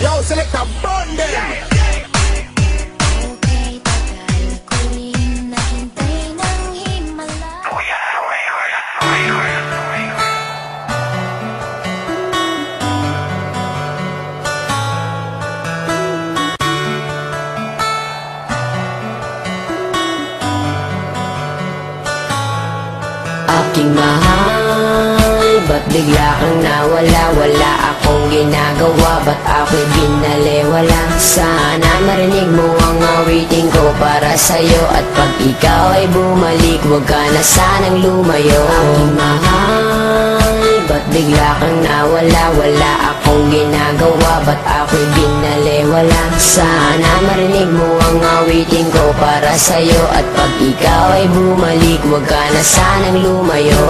Yo, select a burn them. Aking mahal, ba't bigla kang nawala? Wala akong ginagawa, ba't ako'y binaliwala? Sana marinig mo ang awitin ko para sa'yo. At pag ikaw ay bumalik, huwag ka na sanang lumayo. Aking mahal, ba't bigla kang nawala? Wala akong ginagawa, ba't ako'y binaliwala? Sana marinig mo ang awitin ko para sa'yo. At pag ikaw ay bumalik, huwag ka na sanang lumayo.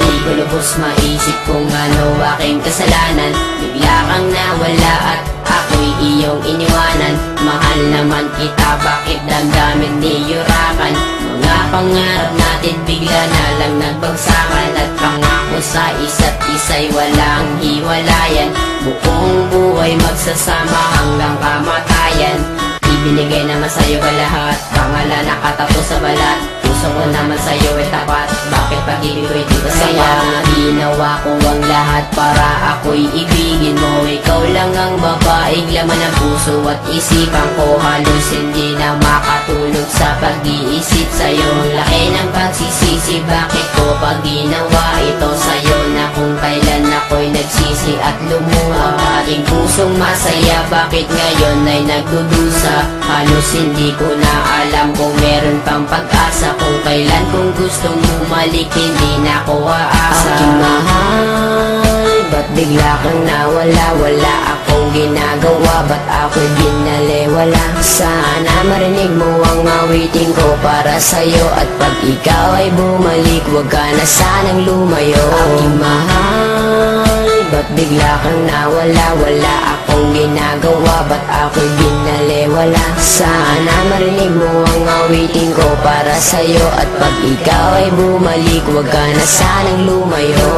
Di ko lubos maisip kung ano aking kasalanan. Bigla kang nawala at ako'y iyong iniwanan. Mahal naman kita, bakit damdamin niyurakan? Mga pangarap natin bigla na lang nagbagsakan. At pangako sa isa't isa'y walang hiwalayan. Buong buhay magsasama hanggang kamatayan. Ibinigay naman sa'yo ka lahat, pangalan nakatato sa balat. Puso ko naman sa'yo ay tapat, bakit pag-ibig ko'y di ko saya? Ginawa ko ang lahat para ako'y ibigin mo. Ikaw lang ang babaeng laman ng puso at isipan ko. Halos hindi na makatulog sa pag-iisip sa'yo. Laki ng pagsisisi, bakit ko pag ginawa ito sa'yo? Na kung kailan ako'y nagsisi at lumuha. Aking pusong masaya, bakit ngayon ay nagdudusa? Halos hindi ko na alam kung meron pang pag-asa. Kung kailan kung gustong bumalik, hindi na ko aasa. Aking mahal, ba't bigla kang nawala? Wala akong ginagawa, ba't ako'y binaliwala? Sana marinig mo ang awitin ko para sa'yo. At pag ikaw ay bumalik, huwag ka na sanang lumayo. Aking mahal, ba't bigla kang nawala? Wala akong ginagawa, ba't ako'y binaliwala? Sana marinig mo ang awitin ko para sa'yo. At pag ikaw ay bumalik, huwag ka na sanang lumayo.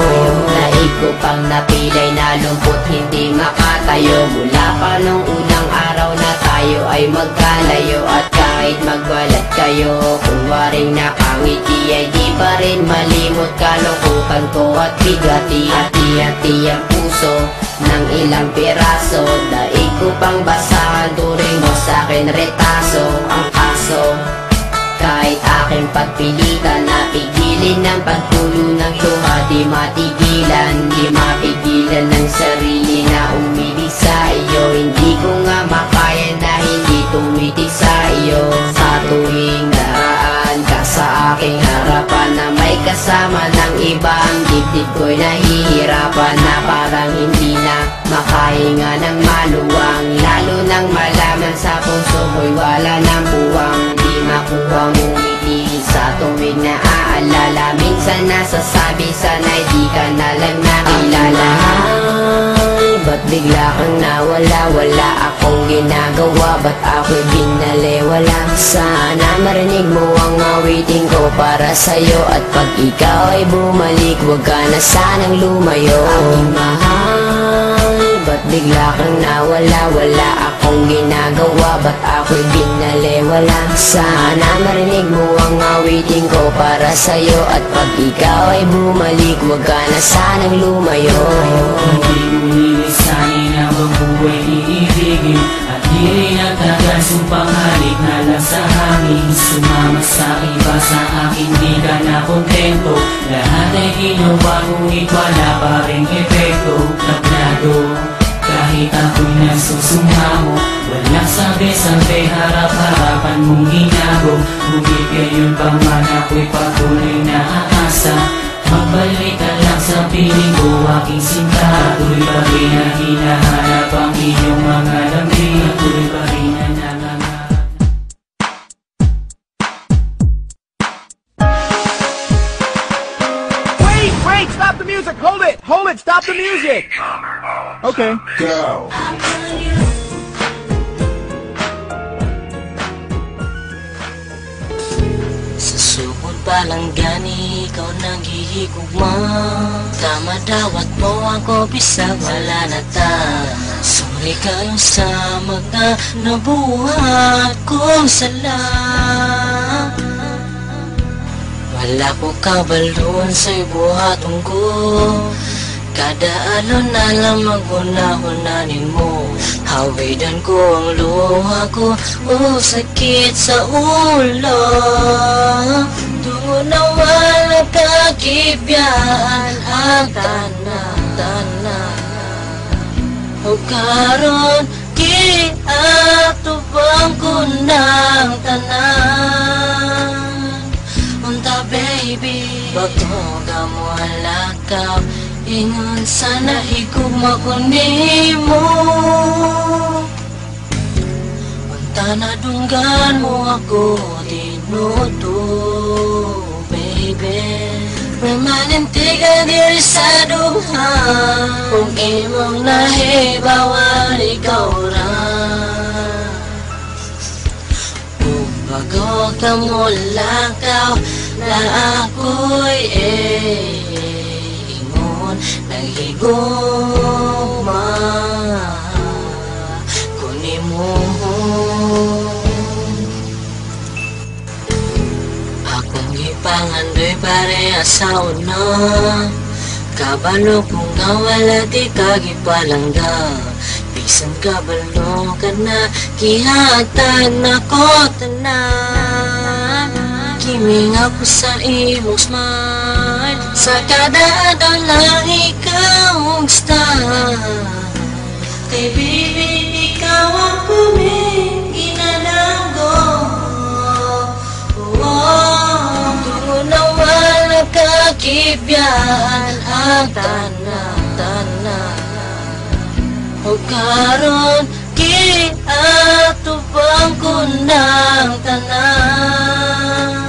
Naig ko pang napilay na lumpot, hindi makatayo. Mula pa nung unang araw na tayo ay magkalayo. At kahit magbalat kayo, kung waring nakangiti ay di pa rin malimot. Kalungkutan ko at bigati, hati-hati ang puso ng ilang piraso. Daig ko pang basahan, turing mo sa'kin retaso. Ang kaso, kahit aking pagpilitan, napigilin ng pagtulo ng luha. Di matigilan, di mapigilan ng sarili na umibig sa iyo. Hindi ko nga makaya na hindi tumitig sa iyo. Sa tuwing daraan ka sa aking harapan, na may kasama ng ibang dibdib ko'y nahihirapan. Na parang hindi na makahinga ng maluwang. Lalo nang malaman sa puso ko'y wala ng buwang. Di makuha mong ngiti sa tuwing naaalala. Minsan nasasabi sana'y di ka na lang nakilala. Ba't bigla kang nawala? Wala akong ginagawa, ba't ako'y binaliwala? Sana marinig mo ang awitin ko para sa'yo. At pag ikaw ay bumalik, huwag ka na sanang lumayo. Aking mahal, ba't bigla kang nawala? Wala akong ginagawa, ba't ako'y binaliwala? Sana marinig mo ang awitin ko para sa'yo. At pag ikaw ay bumalik, huwag ka na sanang lumayo. Hindi mo nilisanin ang buhay iibigin. At di rin nagkakasumpang halik na lang sa hangin. Sumama sa iba, sa akin di ka na kontento. Lahat ay ginawa, ngunit wala pa rin epekto. Tablado, kahit ako'y nasusumamo. Walang sabi-sabi, harap-harapan mong ginago. Ngunit gayon pa man ako'y patuloy na aasa. Magbalik ka lang sa piling ko, aking sinta. Tuloy pa rin na hinahanap ang iyong mga lambing. Tuloy pa rin na nangangarap. Wait, stop the music, hold it, stop the music. Okay, go. Sukod palang gani, ikaw nang hihigugma. Tama daw at mo ako, bisag wala na ta. Suri kayo sa mga nabuhat kong sala. Wala ko kabaluan sa'y buhaton ko. Kada alon na lang maghuna-hunanin mo. Hawidan ko ang luha ko, sakit sa ulo. Tungo na wala kakibyan ang tana. O karon kiatubang ko ng tanan. Unta baby, bago ka mo halakaw, ingon sana higugma ko nimo. Unta na dunggan mo ako tinuto, baby. Permanente ka diri sa duhan, kung imong nahibawan ikaw ra. Kung bago ka mo lakaw, na ako'y naghigugma kunin mo. Akong ipangandoy pareha sa una, kabalo kung nawala di kagipalangga. Bisan kabalo ka na, kihatag na ko tanan. Kiming ako sa imong smile, sa kada adlaw lang ikaw ang star. Kay baby, ikaw ang ginalanggo. Tungo na wala kakibyan ang tana. O karon kiatubang ko ng tanan.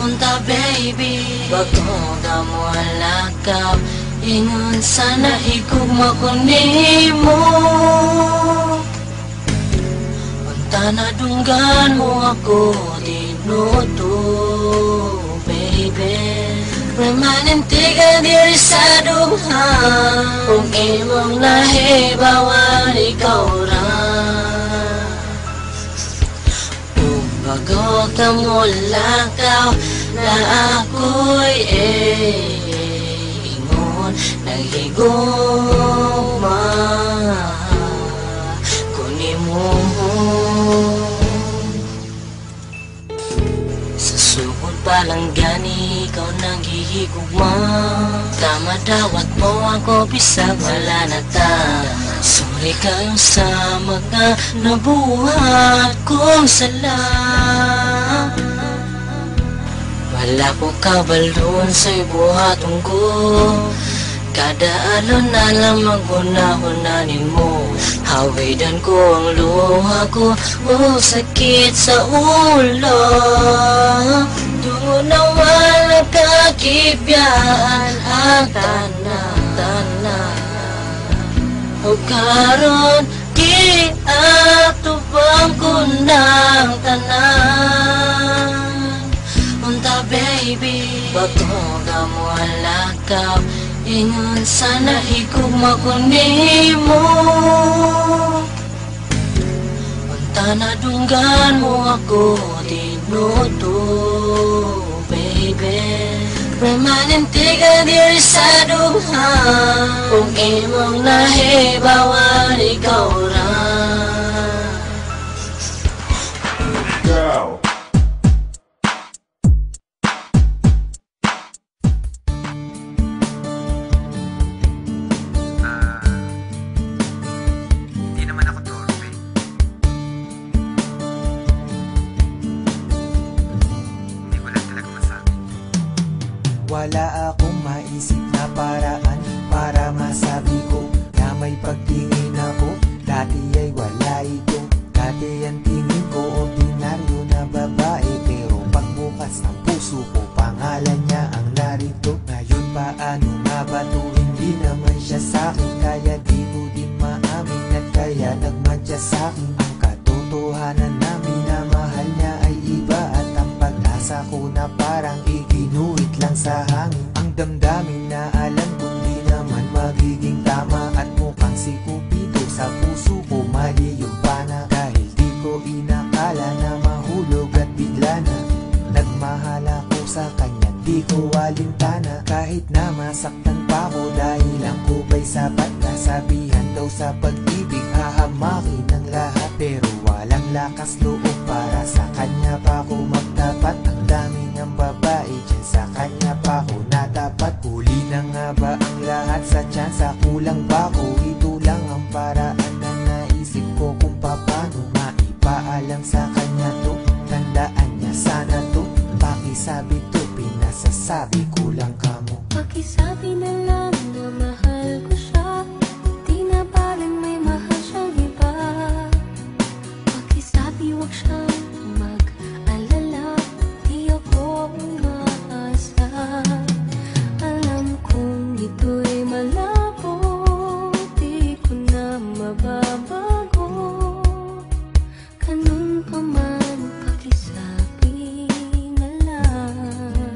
Unta baby, bago ka mo halakaw, ingon sana higugma ko nimo. Unta na dunggan mo ako tinuto, baby. Permanente ka diri sa duhan, kung imong nahibawan ikaw ra. Bago ka mo lakaw, na ako'y ingon naghigugma kunin mo. Sa sugod pa lang gani, ikaw naghihigugma. Tama dawat mo ako, bisag wala na ta. Suri kayo sa mga nabuhat kong sala. Wala ko kabaluan sa'y buhaton ko. Kada alon na lang maghuna-hunanin mo. Hawidan ko ang luha ko, sakit sa ulo. Tungo na wala kakibyan ang tana. O karon kiatubang ko ng tanan. Unta baby, bago ka mo halakaw, ingon sana higugma ko nimo. Unta na dunggan mo ako tinuto, baby. Permanente ka diri sa duhan, kung imong nahibawan ikaw ra. Go. Hindi naman ako torpe. Hindi ko lang talaga masabi. Wala akong maisip na paraan para masabi ko na may pagtingin ako. Dati ay wala ito. Dati ang tingin ko ordinaryo na babae, pero pagbukas ng puso ko, pangalan niya ang narito. Ngayon paano nga ba to? Hindi naman siya sa'kin, kaya di ko din maamin at kaya nagmadya sa'kin. Ang katotohanan na minamahal niya ay iba, at ang pag-asa ko na parang iginuit lang sa hangin. Ang damdamin na alam kong di naman magiging tama, at mukhang si Cupido sa puso lakas loob para sa kanya pa ako magtapat. Ang dami ng babae dyan, sa kanya pa ako natapat. Huli na nga ba ang lahat sa tsansa? Kulang ba ko? Ito lang ang paraan na naisip ko kung paano maipaalam sa kanya to. Tandaan niya sana to, pakisabi to, pinasasabi ko lang kamo. Pakisabi na lang na mahal ko siya, di na parang may mahal siyang iba. Pakisabi wag siyang mag-alala, di ako umaasa. Alam kong ito'y malabo, di ko na mababago. Ganun pa man, pakisabi na lang.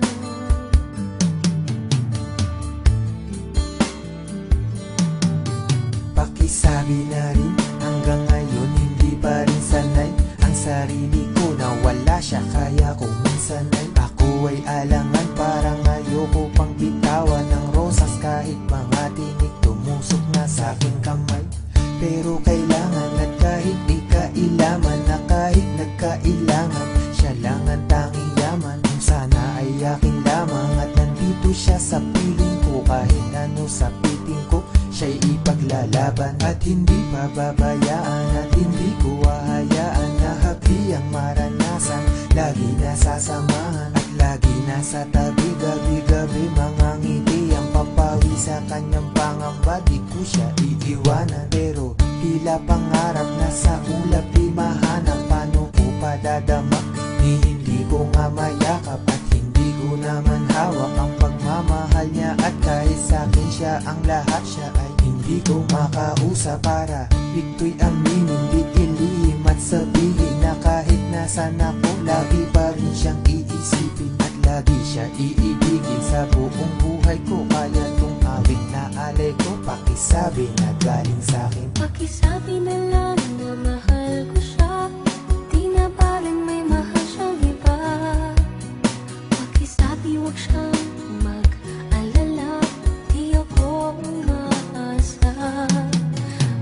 Pakisabi na rin, hanggang ngayon hindi pa rin sanay ang sarili ko na wala siya, kaya kung minsan ay ako ay alangan. Parang ayoko pang bitawan ng rosas kahit mga tinig tumusok na sa aking kamay. Pero kailangan at kahit di kailaman, na kahit nagkailangan, siya lang ang tanging yaman. Kung sana ay akin lamang at nandito siya sa piling ko, kahit ano sa piting ko siya'y ipaglalaban at hindi pababayaan. At hindi ko hahayaan na habi ang maranasan. Lagi nasasamahan at lagi nasa tabi, gabi-gabi mga ngiti ang papawi sa kanyang pangamba. Di ko siya iiwanan, pero tila pangarap na sa ulap di mahanap. Paano ko padadama ni hindi ko nga mayakap at hindi ko naman hawak ang pagmamahal niya. At kahit sa'kin siya ang lahat, siya ay hindi ko makausap para ito'y aminin, di ilihim at sabihin na kahit nasan ako, lagi pa rin siyang iisipin at lagi siya iibigin sa buong buhay ko. Kaya tong awit na alay ko, pakisabi na galing sa'kin. Pakisabi na lang na mahal ko siya, di na parang may mahal siyang iba. Pakisabi wag siyang mag-alala, di ako umaasa.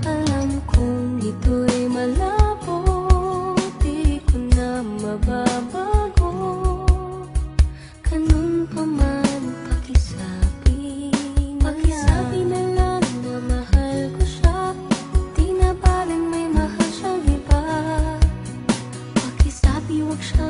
Alam kong ito'y malabo, di ko na mababago. Ganun pa man, pakisabi na lang. Pakisabi na lang na mahal ko siya, di na parang may mahal siyang iba. Pakisabi wag siyang